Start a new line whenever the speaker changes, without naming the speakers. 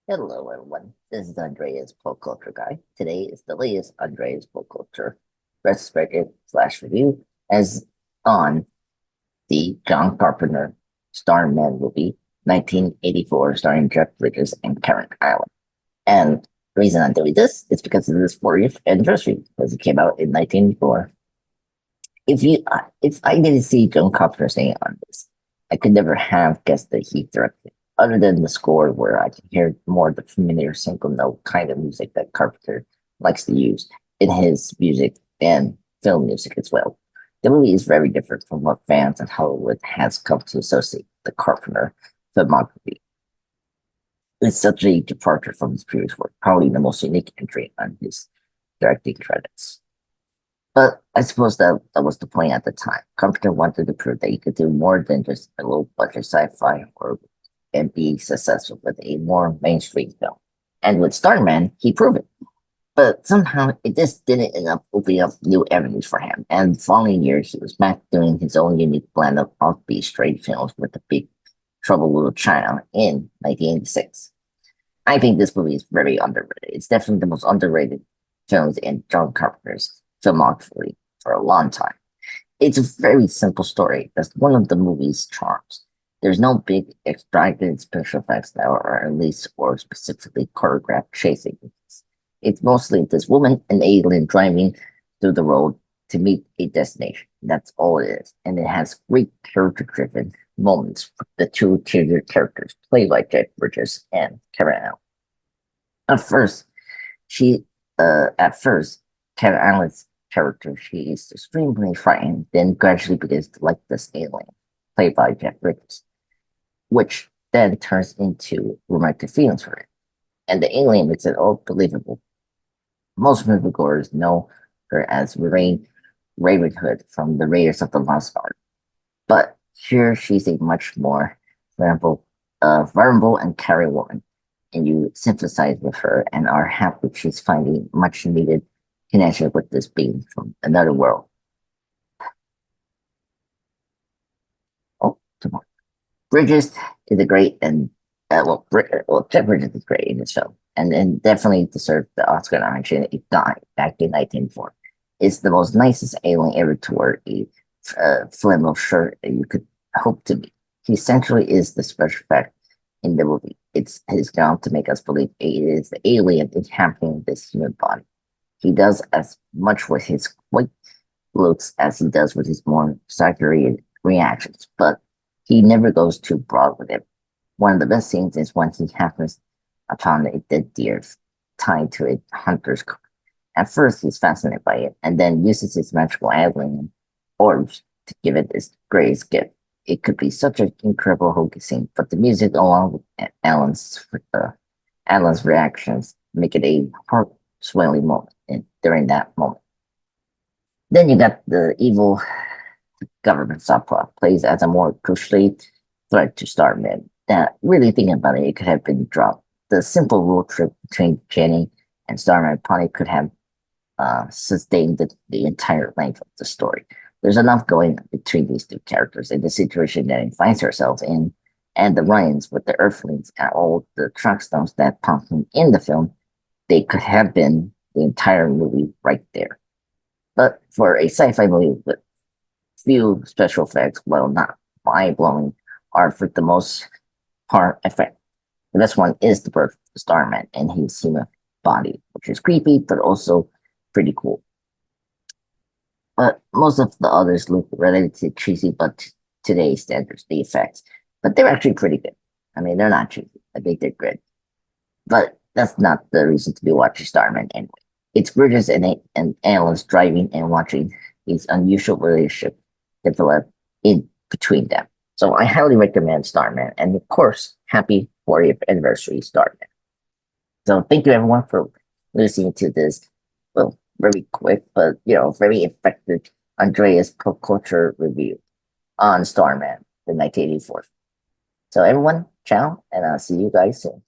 Hello, everyone. This is Andreas Pop Culture Guy. Today is the latest Andreas Pop Culture Retrospective slash review as on the John Carpenter Starman movie, 1984, starring Jeff Bridges and Karen Island. And the reason I'm doing this is because of this 40th anniversary, because it came out in 1984. If I didn't see John Carpenter's name on this, I could never have guessed that he directed. Other than the score, where I can hear more of the familiar single note kind of music that Carpenter likes to use in his music and film music as well. The movie is very different from what fans in Hollywood has come to associate the Carpenter filmography. It's such a departure from his previous work, probably the most unique entry on his directing credits. But I suppose that was the point at the time. Carpenter wanted to prove that he could do more than just a low budget sci-fi or and be successful with a more mainstream film. And with Starman, he proved it. But somehow it just didn't end up opening up new avenues for him. And following years, he was back doing his own unique blend of offbeat straight films with the big Trouble Little China in 1986. I think this movie is very underrated. It's definitely the most underrated films in John Carpenter's filmography for a long time. It's a very simple story. That's one of the movie's charms. There's no big extravagant special effects that are at least or specifically choreographed chasing. It's mostly this woman and alien driving through the road to meet a destination. That's all it is. And it has great character-driven moments with the two titular characters played by Jeff Bridges and Karen Allen. At first, she at first, Karen Allen's character, she is extremely frightened, then gradually begins to like this alien, played by Jeff Bridges, which then turns into romantic feelings for it. And the alien makes it all believable. Most moviegoers know her as Ravenhood from the Raiders of the Lost Ark, but here she's a much more vulnerable and caring woman, and you sympathize with her and are happy she's finding much needed connection with this being from another world. Oh, tomorrow. Bridges is a great and Jeff Bridges is great in this film, and definitely deserved the Oscar nomination. It got back in 1904. It's the most nicest alien ever to wear a flannel shirt that you could hope to be. He essentially is the special effect in the movie. It's his job to make us believe it is the alien inhabiting this human body. He does as much with his quick looks as he does with his more exaggerated reactions, but he never goes too broad with it. One of the best scenes is when he happens upon a dead deer tied to a hunter's car. At first, he's fascinated by it, and then uses his magical alien orbs to give it its greatest gift. It could be such an incredible hokey scene, but the music, along with Alan's reactions, make it a heart-swelling moment during that moment. Then you got the evil government subplot plays as a more crucially threat to Starman. That really thinking about it, it could have been dropped. The simple road trip between Jenny and Starman probably could have sustained the entire length of the story. There's enough going between these two characters and the situation that it finds herself in, and the run-ins with the Earthlings and all the truck stones that pop in the film. They could have been the entire movie right there. But for a sci-fi movie with few special effects, while not mind-blowing, are for the most part effect. The best one is the birth of the Starman and his human body, which is creepy but also pretty cool. But most of the others look relatively cheesy, but today's standards, the effects. But they're actually pretty good. I mean, they're not cheesy. I think they're good. But that's not the reason to be watching Starman anyway. It's Bridges and Alan's driving and watching his unusual relationship develop in between them. So I highly recommend Starman, and of course, happy 40th anniversary, Starman. So thank you everyone for listening to this, well, very quick but very effective Andreas pop culture review on Starman, the 1984. So everyone, ciao, and I'll see you guys soon.